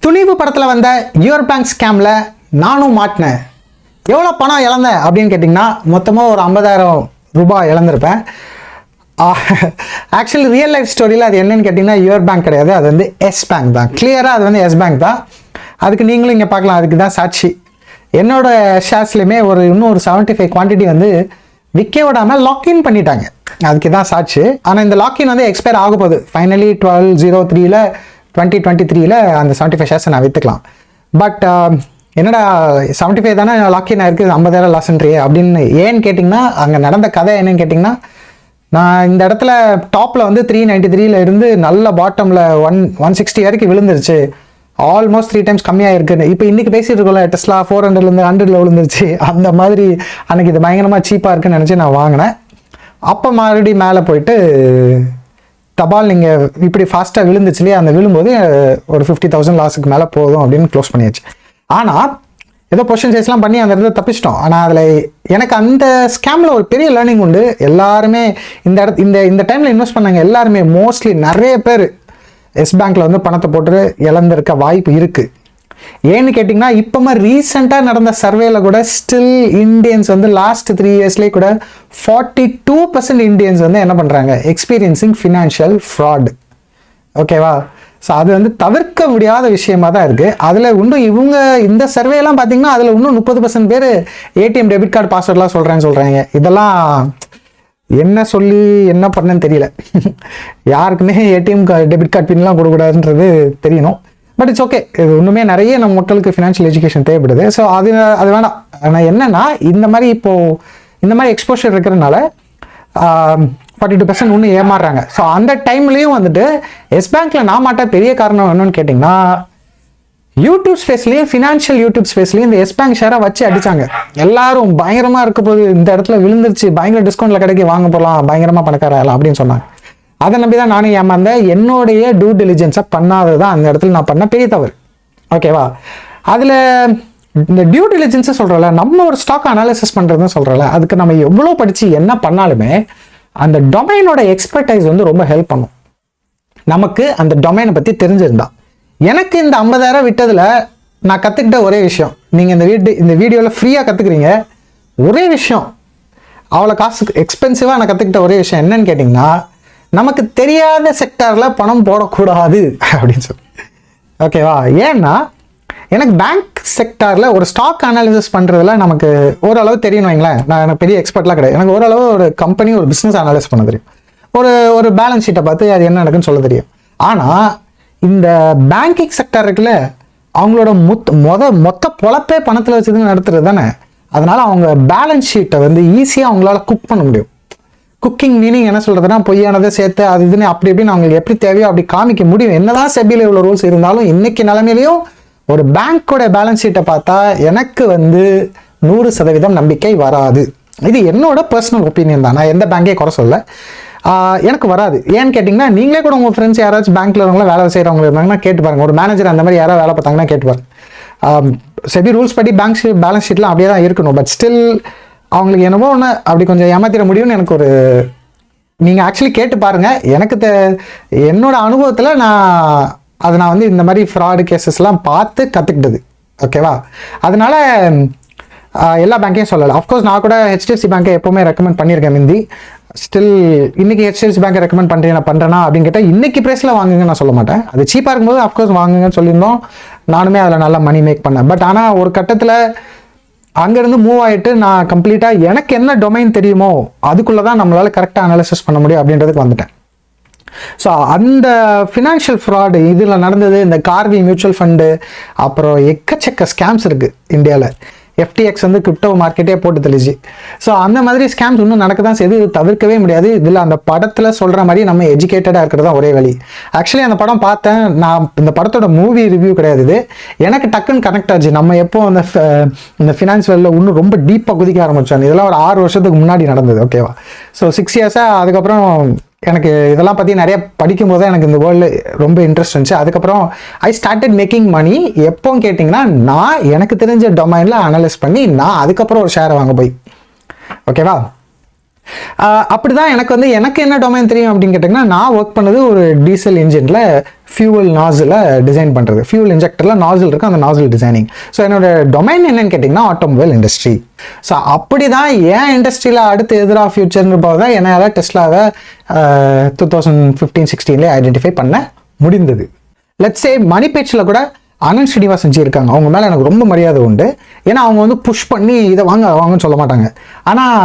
துணிவு படத்தில் வந்த your bank ஸ்கேமில் நானும் மாட்டினேன். எவ்வளோ பணம் இழந்தேன் அப்படின்னு கேட்டிங்கன்னா மொத்தமாக ஒரு 50,000 ரூபாய் இழந்திருப்பேன். ஆக்சுவலி ரியல் லைஃப் ஸ்டோரியில் அது என்னன்னு கேட்டிங்கன்னா யுவர் பேங்க் கிடையாது, அது வந்து எஸ் பேங்க் தான். கிளியராக அது வந்து எஸ் பேங்க் தான். அதுக்கு நீங்களும் இங்கே பார்க்கலாம், அதுக்கு தான் சாட்சி. என்னோட ஷேர்ஸ்லையுமே இன்னும் ஒரு 75 குவான்டிட்டி வந்து விற்க விடாமல் லாக்இன் பண்ணிட்டாங்க. அதுக்கு தான் சாட்சி. ஆனால் இந்த லாக்இன் வந்து எக்ஸ்பயர் ஆக போகுது. ஃபைனலி 2023 அந்த 75 ஷேர்ஸை நான் விற்றுக்கலாம். பட் என்னடா 75 தானே லாக்இன் ஆயிருக்கு, 50,000 லாஸ்ன்றியே அப்படின்னு ஏன்னு கேட்டிங்கன்னா அங்கே நடந்த கதை என்னன்னு கேட்டிங்கன்னா, நான் இந்த இடத்துல டாப்பில் வந்து 393 இருந்து நல்ல பாட்டமில் 160 வரைக்கும் விழுந்துருச்சு. ஆல்மோஸ்ட் 3 டைம்ஸ் கம்மியாக இருக்குன்னு. இப்போ இன்றைக்கி பேசிகிட்டு இருக்கோம்ல, டெஸ்லா 400லேருந்து 100 விழுந்துருச்சு. அந்த மாதிரி அன்றைக்கி இது பயங்கரமாக சீப்பாக இருக்குன்னு நினச்சி நான் வாங்கினேன். அப்போ மறுபடியும் மேலே போயிட்டு தபால் நீங்கள் இப்படி ஃபாஸ்ட்டாக விழுந்துச்சுலேயே, அந்த விழும்போது ஒரு 50,000 லாஸுக்கு மேலே போதும் அப்படின்னு க்ளோஸ் பண்ணியாச்சு. ஆனால் ஏதோ பொசிஷன் சைஸ்லாம் பண்ணி அந்த இடத்துல தப்பிச்சிட்டோம். ஆனால் அதில் எனக்கு அந்த ஸ்கேமில் ஒரு பெரிய லேர்னிங் உண்டு. எல்லாருமே இந்த டைமில் இன்வெஸ்ட் பண்ணாங்க எல்லாருமே, மோஸ்ட்லி நிறைய பேர் எஸ் பேங்க்கில் வந்து பணத்தை போட்டு இழந்திருக்க வாய்ப்பு இருக்குது. ஏன்னு கேட்டிங்கன்னா இப்போமா ரீசெண்டாக நடந்த சர்வேல கூட ஸ்டில் இண்டியன்ஸ் வந்து லாஸ்ட் 3 இயர்ஸ்லேயே கூட 42% இண்டியன்ஸ் வந்து என்ன பண்ணுறாங்க, எக்ஸ்பீரியன்சிங் ஃபினான்ஷியல் ஃப்ராட். ஓகேவா? ஸோ அது வந்து தவிர்க்க முடியாத விஷயமா தான் இருக்குது. அதில் இன்னும் இவங்க இந்த சர்வேலாம் பார்த்தீங்கன்னா அதில் இன்னும் 30% பேர் ஏடிஎம் டெபிட் கார்டு பாஸ்வேர்ட்லாம் சொல்கிறாங்க. இதெல்லாம் என்ன சொல்லி என்ன பண்ணேன்னு தெரியல. யாருக்குமே ஏடிஎம் டெபிட் கார்டு பின்லாம் கொடுக்கூடாதுன்றது தெரியணும். But it's okay. இது இன்னுமே நிறைய நம்ம மக்களுக்கு ஃபினான்ஷியல் எஜுகேஷன் தேவைப்படுது. ஸோ அது வேணாம். ஆனால் என்னென்னா இந்த மாதிரி எக்ஸ்போஷர் இருக்கிறதுனால 42% இன்னும் ஏமாறுறாங்க. ஸோ அந்த டைம்லேயும் வந்துட்டு எஸ் பேங்க்கில் நான் மாட்ட பெரிய காரணம் என்னன்னு கேட்டிங்கன்னா, யூடியூப் ஸ்பேஸ்லேயும் ஃபினான்ஷியல் யூடியூப் ஸ்பேஸ்லேயும் இந்த எஸ் பேங்க் ஷேரை வச்சு அடித்தாங்க. எல்லாரும் பயங்கரமாக இருக்க போது, இந்த இடத்துல விழுந்துருச்சு, பயங்கர டிஸ்கவுண்ட்டில் கிடைக்க வாங்க போகலாம், பயங்கரமாக பணக்காரலாம் அப்படின்னு சொன்னாங்க. அதை நம்பி தான் நானும் ஏமாந்தேன். என்னுடைய டியூ டெலிஜென்ஸை பண்ணாதது தான் அந்த இடத்துல நான் பண்ண பெரிய தவறு. ஓகேவா? அதில் இந்த டியூ டெலிஜென்ஸை சொல்கிறோம்ல, நம்ம ஒரு ஸ்டாக் அனாலிசிஸ் பண்ணுறதுன்னு சொல்கிறோம்ல, அதுக்கு நம்ம எவ்வளோ படித்து என்ன பண்ணாலுமே அந்த டொமைனோட எக்ஸ்பர்டைஸ் வந்து ரொம்ப ஹெல்ப் பண்ணும். நமக்கு அந்த டொமைனை பற்றி தெரிஞ்சிருந்தா. எனக்கு இந்த 50,000 விட்டதில் நான் கற்றுக்கிட்ட ஒரே விஷயம், நீங்கள் இந்த வீடியோவில் ஃப்ரீயாக கற்றுக்குறீங்க. ஒரே விஷயம், அவ்வளோ காசு எக்ஸ்பென்சிவாக நான் கற்றுக்கிட்ட ஒரே விஷயம் என்னன்னு கேட்டிங்கன்னா, நமக்கு தெரியாத செக்டாரில் பணம் போடக்கூடாது அப்படின்னு சொல்லி. ஓகேவா? ஏன்னா எனக்கு பேங்க் செக்டாரில் ஒரு ஸ்டாக் அனாலிசிஸ் பண்ணுறதுல நமக்கு ஓரளவு தெரியும் வைங்களேன். எனக்கு பெரிய எக்ஸ்பர்ட்லாம் கிடையாது. எனக்கு ஓரளவு ஒரு கம்பெனி ஒரு பிஸ்னஸ் அனாலிசிஸ் பண்ண தெரியும். ஒரு பேலன்ஸ் ஷீட்டை பார்த்து அது என்ன நடக்குன்னு சொல்ல தெரியும். ஆனால் இந்த பேங்கிங் செக்டார் இருக்குல்ல, அவங்களோட மொத்த பொழப்பே பணத்தில் வச்சுருந்து நடத்துறது தானே. அதனால் அவங்க பேலன்ஸ் ஷீட்டை வந்து ஈஸியாக அவங்களால குக் பண்ண முடியும். குக்கிங் மீனிங் என்ன சொல்கிறதுனா, பொய்யானதை சேர்த்து அது இதுன்னு அப்படி இப்படின்னு அவங்களுக்கு எப்படி தேவையோ அப்படி காமிக்க முடியும். என்னதான் செபியில் இவ்வளோ ரூல்ஸ் இருந்தாலும் இன்னைக்கு நிலைமையிலையும் ஒரு பேங்க்கோட பேலன்ஸ் ஷீட்டை பார்த்தா எனக்கு வந்து 100% நம்பிக்கை வராது. இது என்னோட பர்சனல் ஒப்பீனியன் தான். நான் எந்த பேங்கே குறை சொல்ல, எனக்கு வராது. ஏன்னு கேட்டிங்கன்னா, நீங்களே கூட உங்கள் ஃப்ரெண்ட்ஸ் யாராச்சும் பேங்க்கில் இருக்கவங்களா வேலை செய்கிறவங்க இருந்தாங்கன்னா கேட்டு பாருங்கள். ஒரு மேனேஜர் அந்த மாதிரி யாராவது வேலை பார்த்தாங்கன்னா கேட்டு பாருங்கள். செபி ரூல்ஸ் படி பேலன்ஸ் ஷீட்லாம் அப்படியே தான் இருக்கணும். பட் ஸ்டில் அவங்களுக்கு என்னவோ ஒன்று அப்படி கொஞ்சம் ஏமாத்திட முடியும்னு எனக்கு ஒரு, நீங்கள் ஆக்சுவலி கேட்டு பாருங்கள். எனக்கு என்னோட அனுபவத்தில் நான் வந்து இந்த மாதிரி ஃப்ராடு கேசஸ்லாம் பார்த்து கற்றுக்கிட்டது. ஓகேவா? அதனால எல்லா பேங்க்கையும் சொல்லலை. அஃப்கோர்ஸ் நான் கூட ஹெச்டிஎஃப்சி பேங்கை எப்போவுமே ரெக்கமெண்ட் பண்ணியிருக்கேன் முந்தி. ஸ்டில் இன்றைக்கி ஹெச்டிஎஃப்சி பேங்கை ரெக்கமெண்ட் பண்ணுறேன்னா அப்படின்னு கேட்டால் இன்றைக்கி ப்ரைஸில் வாங்குங்கன்னு நான் சொல்ல மாட்டேன். அது சீப்பாக இருக்கும்போது அஃப்கோர்ஸ் வாங்குங்கன்னு சொல்லியிருந்தோம். நானுமே அதில் நல்லா மணி மேக் பண்ணேன். பட் ஆனால் ஒரு கட்டத்தில் அங்கேருந்து மூவ் ஆகிட்டு நான் கம்ப்ளீட்டாக எனக்கு என்ன டொமைன் தெரியுமோ அதுக்குள்ளே தான் நம்மளால் கரெக்டாக அனாலிசிஸ் பண்ண முடியும் அப்படின்றதுக்கு வந்துட்டேன். ஸோ அந்த ஃபினான்ஷியல் ஃப்ராடு இதில் நடந்தது. இந்த கார்வி மியூச்சுவல் ஃபண்டு, அப்புறம் எக்கச்சக்க ஸ்கேம்ஸ் இருக்குது இந்தியாவில். எஃப்டிஎக்ஸ் வந்து கிரிப்டோ மார்க்கெட்டே போட்டு தெளிச்சு. ஸோ அந்த மாதிரி ஸ்கேம்ஸ் இன்னும் நடக்க தான் செய்யுது. இது தவிர்க்கவே முடியாது. இதில் அந்த படத்தில் சொல்கிற மாதிரி நம்ம எஜுகேட்டடாக இருக்கிறது தான் ஒரே வழி. ஆக்சுவலி அந்த படம் பார்த்தேன் நான். இந்த படத்தோட மூவி ரிவ்யூ கிடையாது இது. எனக்கு டக்குன்னு கனெக்ட் ஆச்சு. நம்ம எப்போ இந்த ஃபினான்ஸ் வேல்ல இன்னும் ரொம்ப டீப்பாக குதிக்க ஆரம்பித்தோம். இதெல்லாம் ஒரு 6 வருஷத்துக்கு முன்னாடி நடந்தது. ஓகேவா? ஸோ 6 இயர்ஸாக அதுக்கப்புறம் எனக்கு இதெல்லாம் பற்றி நிறைய படிக்கும்போது தான் எனக்கு இந்த வேர்ல்டு ரொம்ப இன்ட்ரெஸ்ட் இருந்துச்சு. அதுக்கப்புறம் ஐ ஸ்டார்டட் மேக்கிங் மணி. எப்போ கேட்டிங்கன்னா, நான் எனக்கு தெரிஞ்ச டொமைனில் அனலைஸ் பண்ணி நான் அதுக்கப்புறம் ஒரு ஷேரை வாங்க போய். ஓகேவா? அப்படி தான் எனக்கு என்ன டொமைன் தெரியும் அப்படின்னு கேட்டிங்கன்னா, நான் ஒர்க் பண்ணது ஒரு டீசல் இன்ஜினில் ஃபியூவல் நாசில் டிசைன் பண்ணுறது. ஃபியூவல் இன்ஜெக்டரில் நாசில் இருக்கும், அந்த நாசில் டிசைனிங். ஸோ என்னோட டொமைன் என்னன்னு கேட்டிங்கன்னா ஆட்டோமொபைல் இண்டஸ்ட்ரி. ஸோ அப்படி தான் ஏன் இண்டஸ்ட்ரியில் அடுத்து எதிராக ஃபியூச்சர்னு போது தான் என்னால் டெஸ்லாவை 2015-16 ஐடென்டிஃபை பண்ண முடிந்தது. லெட்ஸ் சே மணி பேச்சில் கூட அனந்த் ஸ்ரீனிவாசன் ஜி இருக்காங்க, அவங்க மேலே எனக்கு ரொம்ப மரியாதை உண்டு. ஏன்னா அவங்க வந்து புஷ் பண்ணி இதை வாங்கன்னு சொல்ல மாட்டாங்க. ஆனால்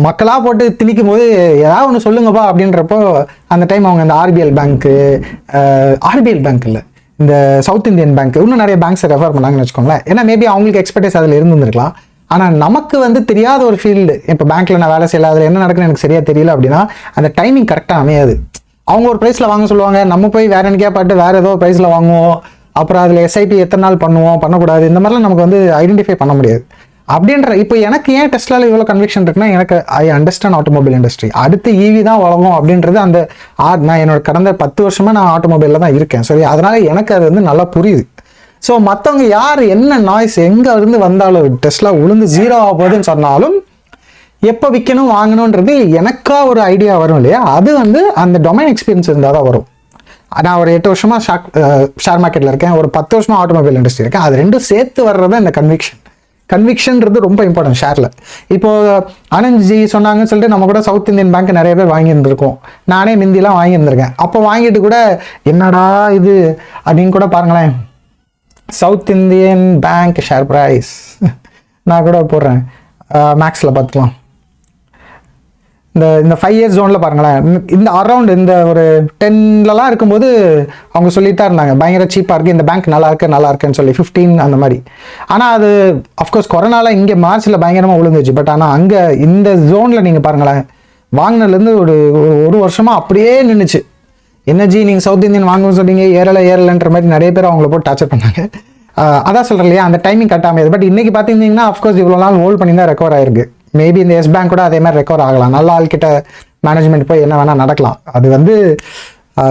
மக்களாக போட்டு திணிக்கும் போது ஏதாவது ஒன்று சொல்லுங்கப்பா அப்படின்றப்போ அந்த டைம் அவங்க இந்த ஆர்பிஎல் பேங்க் இல்லை, இந்த சவுத் இந்தியன் பேங்க், இன்னும் நிறைய பேங்க்ஸை ரெஃபர் பண்ணாங்கன்னு வச்சுக்கோங்களேன். ஏன்னா மேபி அவங்களுக்கு எக்ஸ்பர்டைஸ் அதில் இருந்துருக்கலாம். ஆனால் நமக்கு வந்து தெரியாத ஒரு ஃபீல்டு, இப்போ பேங்க்கில் நான் வேலை செய்யல, அதில் என்ன நடக்குன்னு எனக்கு சரியாக தெரியல அப்படின்னா அந்த டைமிங் கரெக்டாக அமையாது. அவங்க ஒரு ப்ரைஸில் வாங்க சொல்லுவாங்க, நம்ம போய் வேற எனக்கே பாட்டு வேறு ஏதோ ப்ரைஸில் வாங்குவோம். அப்புறம் அதில் எஸ்ஐபி எத்தனை நாள் பண்ணுவோம், பண்ணக்கூடாது, இந்த மாதிரிலாம் நமக்கு வந்து ஐடென்டிஃபை பண்ண முடியாது. அப்படின்ற இப்போ எனக்கு ஏன் டெஸ்லாவில் இவ்வளோ கன்விக்ஷன் இருக்குன்னா, எனக்கு ஐ அண்டர்ஸ்டாண்ட் ஆட்டோமொபைல் இண்டஸ்ட்ரி. அடுத்து ஈவி தான் வழங்கும் அப்படின்றது அந்த நான் என்னோட கடந்த 10 வருஷமாக நான் ஆட்டோமொபைலில் தான் இருக்கேன். சரி, அதனால எனக்கு அது வந்து நல்லா புரியுது. ஸோ மற்றவங்க யார் என்ன நாய்ஸ் எங்கே இருந்து வந்தாலும் டெஸ்லா உளுந்து 0 ஆக போகுதுன்னு சொன்னாலும் எப்போ விற்கணும் வாங்கணுன்றது எனக்கா ஒரு ஐடியா வரும் இல்லையா, அது வந்து அந்த டொமைன் எக்ஸ்பீரியன்ஸ் இருந்தால் தான் வரும். நான் ஒரு 8 வருஷமாக ஷேர் மார்க்கெட்டில் இருக்கேன், ஒரு 10 வருஷமாக ஆட்டோமொபைல் இண்டஸ்ட்ரி இருக்கேன். அது ரெண்டும் சேர்த்து வர்றது இந்த கன்விக்ஷன்றது ரொம்ப இம்பார்ட்டன்ட் ஷேரில். இப்போது ஆனந்த்ஜி சொன்னாங்கன்னு சொல்லிட்டு நம்ம கூட சவுத் இந்தியன் பேங்க் நிறைய பேர் வாங்கியிருந்திருக்கோம். நானே முந்திலாம் வாங்கியிருந்திருக்கேன். அப்போ வாங்கிட்டு கூட என்னடா இது அப்படின்னு கூட பாருங்களேன், South Indian Bank share price நான் கூட போடுறேன், மேக்ஸில் பார்த்துக்கலாம். இந்த 5 இயர்ஸ் ஜோனில் பாருங்களேன், இந்த அரௌண்ட் இந்த ஒரு 10லலாம் இருக்கும்போது அவங்க சொல்லிட்டு இருந்தாங்க பயங்கர சீப்பாக இருக்குது, இந்த பேங்க் நல்லா இருக்குன்னு சொல்லி 15 அந்த மாதிரி. ஆனால் அது அஃப்கோர்ஸ் கொரோனாவில் இங்கே மார்ச்சில் பயங்கரமாக விழுந்துச்சு. பட் ஆனால் அங்கே இந்த ஜோனில் நீங்கள் பாருங்களேன், வாங்கினதுலேருந்து ஒரு வருஷமாக அப்படியே நின்றுச்சு. என்னஜி நீங்கள் சவுத் இந்தியன் வாங்கணும்னு சொன்னீங்க, ஏறலைன்ற மாதிரி நிறைய பேர் அவங்கள போட்டு டார்ச்சர் பண்ணாங்க. அதான் சொல்கிறேன் இல்லையா, அந்த டைமிங் கட்டாமல். பட் இன்றைக்கி பார்த்தீங்கன்னா அஃப்கோர்ஸ் இவ்வளோ நாள் ஹோல்ட் பண்ணி தான் ரெக்கவர் ஆயிருக்கு. மேபி இந்த எஸ் பேங்க் கூட அதே மாதிரி ரெக்கவர் ஆகலாம். நல்ல ஆள்கிட்ட மேனேஜ்மெண்ட் போய் என்ன வேணால் நடக்கலாம். அது வந்து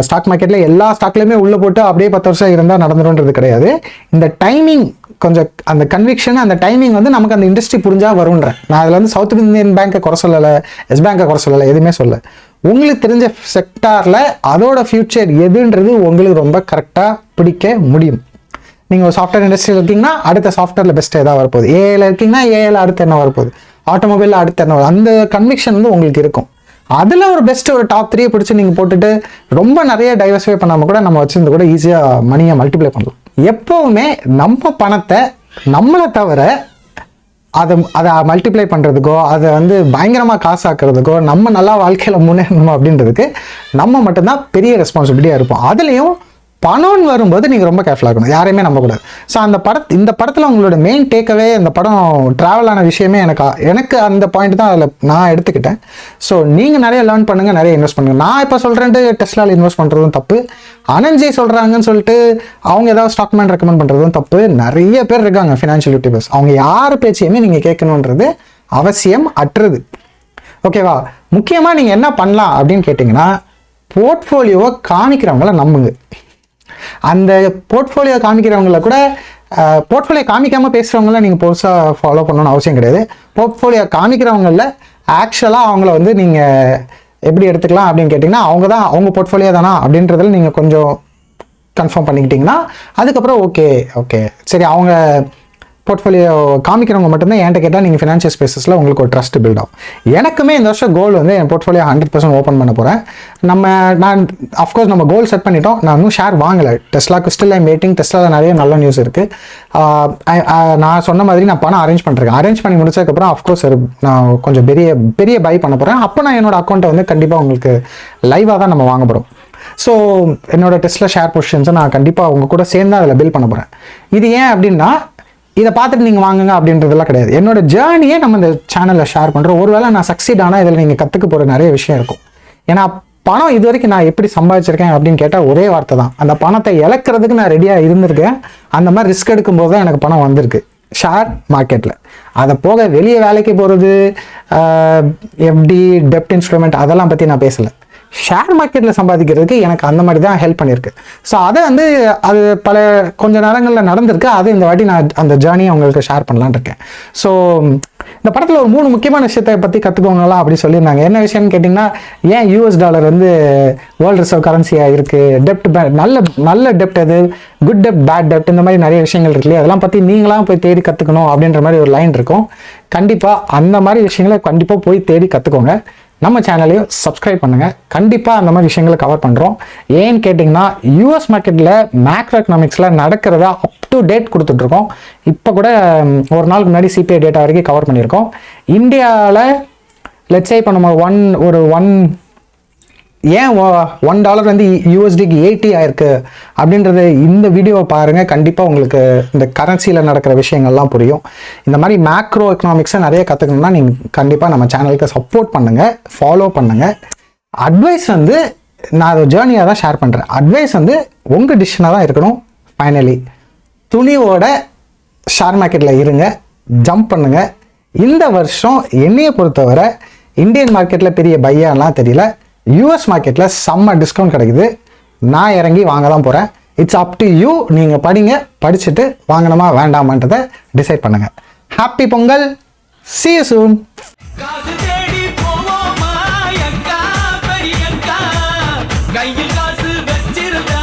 ஸ்டாக் மார்க்கெட்டில் எல்லா ஸ்டாக்லையுமே உள்ளே போட்டு அப்படியே 10 வருஷம் இருந்தால் நடந்துருன்றது கிடையாது. இந்த டைமிங் கொஞ்சம் அந்த கன்விக்ஷன், அந்த டைமிங் வந்து நமக்கு அந்த இண்டஸ்ட்ரி புரிஞ்சால் வரும்ன்றேன். நான் அதில் வந்து சவுத் இந்தியன் பேங்கை குறை சொல்லலை, எஸ் பேங்கை குறை சொல்லலை, எதுவுமே சொல்ல. உங்களுக்கு தெரிஞ்ச செக்டாரில் அதோட ஃபியூச்சர் எதுன்றது உங்களுக்கு ரொம்ப கரெக்டாக பிடிக்க முடியும். நீங்கள் ஒரு சாஃப்ட்வேர் இண்டஸ்ட்ரியில் இருக்கீங்கன்னா அடுத்த சாஃப்ட்வேரில் பெஸ்ட்டு எதாவது வரப்போகுது, ஏஐயில் இருக்கீங்கன்னா ஏஐயில் அடுத்து என்ன வரப்போகுது, ஆட்டோமொபைலில் அடுத்து என்ன, அந்த கன்விக்ஷன் வந்து உங்களுக்கு இருக்கும். அதில் ஒரு பெஸ்ட்டு ஒரு டாப் 3 பிடிச்சி நீங்கள் போட்டுட்டு ரொம்ப நிறைய டைவர்சிஃபை பண்ணாமல் கூட நம்ம வச்சுருந்து கூட ஈஸியாக மணியை மல்டிப்ளை பண்ணலாம். எப்போவுமே நம்ம பணத்தை நம்மளை தவிர அதை மல்டிப்ளை பண்ணுறதுக்கோ அதை வந்து பயங்கரமாக காசாக்குறதுக்கோ நம்ம நல்லா வாழ்க்கையில் முன்னேறணும் அப்படின்றதுக்கு நம்ம மட்டும்தான் பெரிய ரெஸ்பான்சிபிலிட்டியாக இருப்போம். அதுலேயும் பணம்னு வரும்போது நீங்கள் ரொம்ப கேர்ஃபுல்லாக இருக்கணும், யாரையுமே நம்பக்கூடாது. ஸோ இந்த படத்தில் உங்களோட மெயின் டேக்கவே இந்த படம் ட்ராவல் ஆன விஷயமே எனக்கு அந்த பாயிண்ட் தான் அதில் நான் எடுத்துக்கிட்டேன். ஸோ நீங்கள் நிறைய லேர்ன் பண்ணுங்கள், நிறைய இன்வெஸ்ட் பண்ணுங்கள். நான் இப்போ சொல்கிறேன்ட்டு டெஸ்லாவில் இன்வெஸ்ட் பண்ணுறதும் தப்பு, அனந்த்ஜி சொல்கிறாங்கன்னு சொல்லிட்டு அவங்க ஏதாவது ஸ்டாக் மேன் ரெக்கமெண்ட் பண்ணுறதும் தப்பு. நிறைய பேர் இருக்காங்க ஃபினான்ஷியல் யூடியூபர்ஸ், அவங்க யார் பேச்சையுமே நீங்கள் கேட்கணுன்றது அவசியம் அற்றது. ஓகேவா? முக்கியமாக நீங்கள் என்ன பண்ணலாம் அப்படின்னு கேட்டிங்கன்னா, போர்ட்ஃபோலியோவை காமிக்கிறவங்கள நம்புங்க. அந்த போர்ட்ஃபோலியோ காமிக்கிறவங்கள கூட போர்ட்ஃபோலியோ காமிக்காமல் பேசுகிறவங்கள நீங்கள் பெருசாக ஃபாலோ பண்ணணும்னு அவசியம் கிடையாது. போர்ட்ஃபோலியோ காமிக்கிறவங்களில் ஆக்சுவலாக அவங்கள வந்து நீங்கள் எப்படி எடுத்துக்கலாம் அப்படின்னு கேட்டிங்கன்னா, அவங்க போர்ட்ஃபோலியோ தானா அப்படின்றதில் நீங்கள் கொஞ்சம் கன்ஃபார்ம் பண்ணிக்கிட்டிங்கன்னா அதுக்கப்புறம் ஓகே சரி, அவங்க போர்ட்ஃபோலியோ காமிக்கிறவங்க மட்டும்தான் என்கிட்ட கேட்டால் நீங்கள் ஃபினான்ஷியல் ஸ்பேசஸில் உங்களுக்கு ஒரு ட்ரஸ்ட் பில்ட் ஆகும். எனக்குமே இந்த வருஷம் கோல் வந்து என் போர்ட்ஃபோலியோ 100% ஓப்பன் பண்ண போகிறேன். நான் அஃப்கோர்ஸ் நம்ம கோல் செட் பண்ணிட்டோம். நான் இன்னும் ஷேர் வாங்கலை டெஸ்லாக்கு, ஸ்டில் ஐம் வெயிட்டிங். டெஸ்லாவில் நிறைய நல்ல நியூஸ் இருக்குது. நான் சொன்ன மாதிரி நான் பணம் அரேஞ்ச் பண்ணி முடிச்சதுக்கப்புறம் அஃப்கோர்ஸ் நான் கொஞ்சம் பெரிய பை பண்ண போகிறேன். அப்போ நான் என்னோட அக்கௌண்ட்டை வந்து கண்டிப்பாக உங்களுக்கு லைவாக தான் நம்ம வாங்க போகிறோம். ஸோ என்னோட டெஸ்லா ஷேர் பொசிஷன்ஸை நான் கண்டிப்பாக உங்கள் கூட சேர்ந்து அதில் பில் பண்ண போகிறேன். இது ஏன் அப்படின்னா, இதை பார்த்துட்டு நீங்கள் வாங்குங்க அப்படின்றதெல்லாம் கிடையாது. என்னோட ஜேர்னியே நம்ம இந்த சேனலில் ஷேர் பண்ணுறோம். ஒருவேளை நான் சக்சீட் ஆனால் இதில் நீங்கள் கற்றுக்க போகிற நிறைய விஷயம் இருக்கும். ஏன்னா பணம் இது வரைக்கும் நான் எப்படி சம்பாதிச்சிருக்கேன் அப்படின்னு கேட்டால் ஒரே வார்த்தை தான், அந்த பணத்தை இழக்கிறதுக்கு நான் ரெடியாக இருந்திருக்கேன். அந்த மாதிரி ரிஸ்க் எடுக்கும்போது தான் எனக்கு பணம் வந்திருக்கு ஷேர் மார்க்கெட்டில். அதை போக வெளியே வேலைக்கு போகிறது, எஃப்டி, டெப்ட் இன்ஸ்ட்ருமெண்ட் அதெல்லாம் பற்றி நான் பேசலை. ஷேர் மார்க்கெட்டில் சம்பாதிக்கிறதுக்கு எனக்கு அந்த மாதிரி தான் ஹெல்ப் பண்ணியிருக்கு. ஸோ அதை வந்து அது கொஞ்சம் நேரங்களில் நடந்திருக்கு. அது இந்த வாட்டி நான் அந்த ஜேர்னியை உங்களுக்கு ஷேர் பண்ணலான்னு இருக்கேன். ஸோ இந்த படத்தில் ஒரு 3 முக்கியமான விஷயத்தை பற்றி கற்றுக்கோங்கலாம் அப்படி சொல்லியிருந்தாங்க. என்ன விஷயம்னு கேட்டிங்கன்னா, ஏன் US டாலர் வந்து வேர்ல்டு ரிசர்வ் கரன்சியாக இருக்குது, டெப்ட் நல்ல டெப்ட் அது, குட் டெப்ட் பேட் டெப்ட், இந்த மாதிரி நிறைய விஷயங்கள் இருக்கு இல்லையா, அதெல்லாம் பற்றி நீங்களாம் போய் தேடி கற்றுக்கணும் அப்படின்ற மாதிரி ஒரு லைன் இருக்கும். கண்டிப்பாக அந்த மாதிரி விஷயங்களை கண்டிப்பாக போய் தேடி கற்றுக்கோங்க. நம்ம சேனலையும் சப்ஸ்கிரைப் பண்ணுங்கள். கண்டிப்பாக அந்த மாதிரி விஷயங்களை கவர் பண்ணுறோம். ஏன்னு கேட்டிங்கன்னா, US மார்க்கெட்டில் மேக்ரோ எக்கனாமிக்ஸில் நடக்கிறத அப் டு டேட் கொடுத்துட்ருக்கோம். இப்போ கூட ஒரு நாளுக்கு முன்னாடி CPI டேட்டா வரைக்கும் கவர் பண்ணியிருக்கோம். இந்தியாவில் லெட்ஸே இப்போ நம்ம ஏன் $1 வந்து USDக்கு 80 ஆயிருக்கு அப்படின்றது இந்த வீடியோவை பாருங்கள். கண்டிப்பாக உங்களுக்கு இந்த கரன்சியில் நடக்கிற விஷயங்கள்லாம் புரியும். இந்த மாதிரி மேக்ரோ எக்கனாமிக்ஸை நிறைய கற்றுக்கணும்னா நீங்கள் கண்டிப்பாக நம்ம சேனலுக்கு சப்போர்ட் பண்ணுங்கள், ஃபாலோ பண்ணுங்கள். அட்வைஸ் வந்து நான் அதை ஜேர்னியாக தான் ஷேர் பண்ணுறேன். அட்வைஸ் வந்து உங்கள் டிசிஷனாக தான் இருக்கணும். ஃபைனலி துணிவோட ஷேர் மார்க்கெட்டில் இருங்க, ஜம்ப் பண்ணுங்கள். இந்த வருஷம் என்னையை பொறுத்தவரை இந்தியன் மார்க்கெட்டில் பெரிய பையாலாம் தெரியல. US மார்க்கெட்டில் செம்ம டிஸ்கவுண்ட் கிடைக்குது. நான் இறங்கி வாங்க தான் போகிறேன். It's up to you. நீங்கள் படிங்க, படிச்சுட்டு வாங்கணுமா வேண்டாமான்றதை டிசைட் பண்ணுங்கள். Happy Pongal. See you soon. கையில் காசு வச்சிருந்தா